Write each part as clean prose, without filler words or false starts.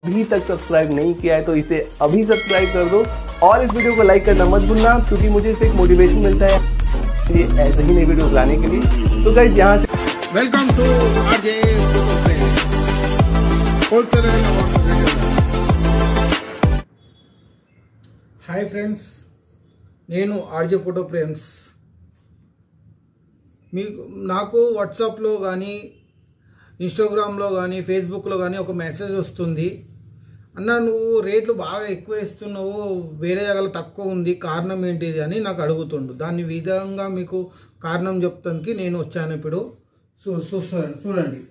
अभी तक सब्सक्राइब नहीं किया है तो इसे अभी सब्सक्राइब कर दो और इस वीडियो को लाइक करना मत भूलना, क्योंकि मुझे इससे एक मोटिवेशन मिलता है ये ऐसे ही नई वीडियोस लाने के लिए। सो गाइस, यहाँ से welcome to RJ wholesale. Hi friends, నేను ఆర్జే ఫోటో ఫ్రేమ్స్। నాకు వాట్సాప్లో కానీ ఇన్స్టాగ్రామ్లో కానీ ఫేస్బుక్లో కానీ ఒక మెసేజ్ వస్తుంది, అన్న నువ్వు రేట్లు బాగా ఎక్కువ ఇస్తున్నావు, వేరే దగ్గర తక్కువ ఉంది, కారణం ఏంటిది అని నాకు అడుగుతుండు। దాని విధంగా మీకు కారణం చెప్తానికి నేను వచ్చాను ఇప్పుడు। చూడండి,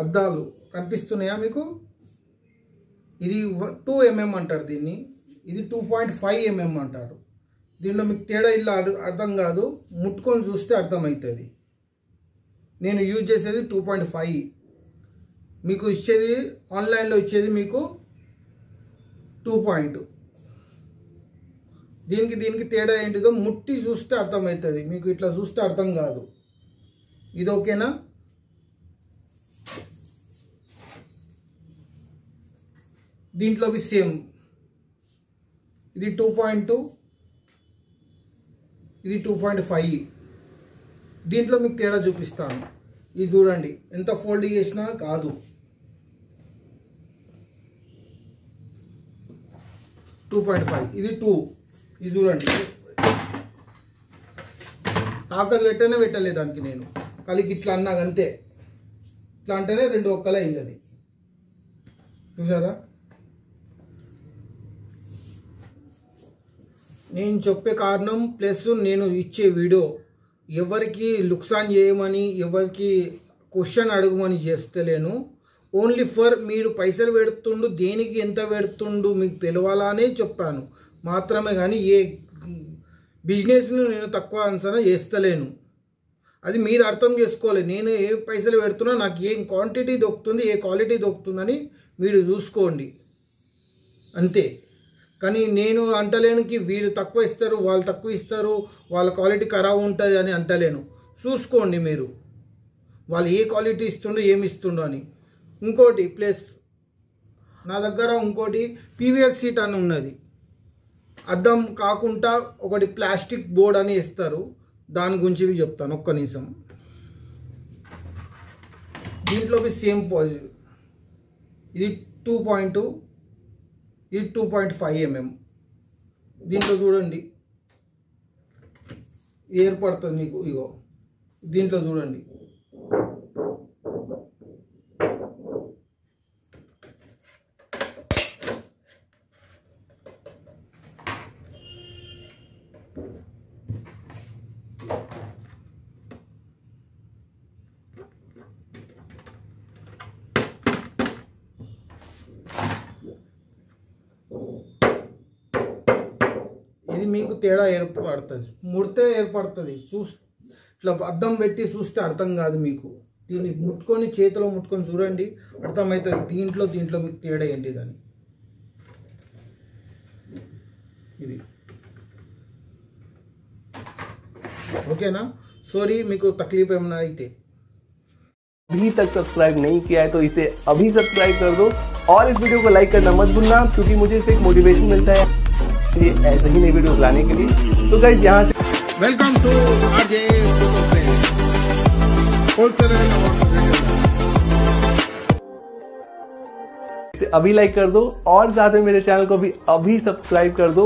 అద్దాలు కనిపిస్తున్నాయా మీకు? ఇది 2 mm అంటారు దీన్ని, ఇది 2.5 mm అంటారు। దీనిలో మీకు తేడా ఇలా అర్థం కాదు, ముట్టుకొని చూస్తే అర్థమవుతుంది। నేను యూజ్ చేసేది 2.5, మీకు ఇచ్చేది ఆన్లైన్లో ఇచ్చేది మీకు 2. దీనికి తేడా ఏంటిదో ముట్టి చూస్తే అర్థమవుతుంది, మీకు ఇట్లా చూస్తే అర్థం కాదు। ఇది ఓకేనా? దీంట్లో సేమ్, ఇది 2.2, ఇది 2.5। దీంట్లో మీకు తేడా చూపిస్తాను, ఇది చూడండి ఎంత ఫోల్డ్ చేసినా కాదు। ఇది 2, ఇది చూడండి తాకదు పెట్టనే పెట్టలేదు దానికి నేను, కలికి ఇట్లా అన్నా అంతే, ఇట్లా అంటేనే 2 ఒక్కలే అయింది అది, చూసారా? నేను చెప్పే కారణం ప్లస్ నేను ఇచ్చే వీడియో ఎవరికి లుక్సాన్ చేయమని, ఎవరికి క్వశ్చన్ అడగమని చేస్తలేను। ఓన్లీ ఫర్ మీరు పైసలు పెడుతుండు, దేనికి ఎంత పెడుతుండు మీకు తెలవాలనే చెప్పాను మాత్రమే, కానీ ఏ బిజినెస్ను నేను తక్కువ అంచనా చేస్తలేను। అది మీరు అర్థం చేసుకోవాలి, నేను ఏ పైసలు పెడుతున్నా నాకు ఏం క్వాంటిటీ దొరుకుతుంది, ఏ క్వాలిటీ దొరుకుతుందని మీరు చూసుకోండి అంతే। కానీ నేను అంటలేనుకి వీళ్ళు తక్కువ ఇస్తారు, వాళ్ళు తక్కువ ఇస్తారు, వాళ్ళ క్వాలిటీ ఖరాబ్ ఉంటుంది అని అంటలేను। చూసుకోండి మీరు వాళ్ళు ఏ క్వాలిటీ ఇస్తుండో ఏమి ఇస్తుండో అని। ఇంకోటి ప్లస్ నా దగ్గర ఇంకోటి పీవీఆర్ సీట్ అని ఉన్నది, అద్దం కాకుండా ఒకటి ప్లాస్టిక్ బోర్డ్ అని ఇస్తారు, దాని గురించి చెప్తాను ఒక్క నిమిషం। దీంట్లో సేమ్ పాజిటివ్, ఇది 2.2, ఇది 2.5 mm। దీంట్లో చూడండి ఏర్పడుతుంది మీకు, ఇగో దీంట్లో చూడండి ఇది మీకు తేడా ఏర్పడుతుంది, ముడితే ఏర్పడుతుంది, ఇట్లా అద్దం పెట్టి చూస్తే అర్థం కాదు మీకు। దీన్ని ముట్టుకొని చేతిలో ముట్టుకొని చూడండి అర్థమవుతుంది దీంట్లో మీకు తేడా ఏంటిదని। ఇది ఓకేనా? సారీ మీకు తక్లీఫ్ ఏమైనా అయితే। अभी तक सब्सक्राइब नहीं किया है तो इसे अभी सब्सक्राइब कर दो और इस वीडियो को लाइक करना मत भूलना, क्योंकि मुझे इससे एक मोटिवेशन मिलता है ये ऐसे ही नई वीडियोस लाने के लिए। सो गाइस, यहाँ से वेलकम टू आरजे होलसेल। अभी लाइक कर दो और साथ में मेरे चैनल को भी अभी सब्सक्राइब कर दो।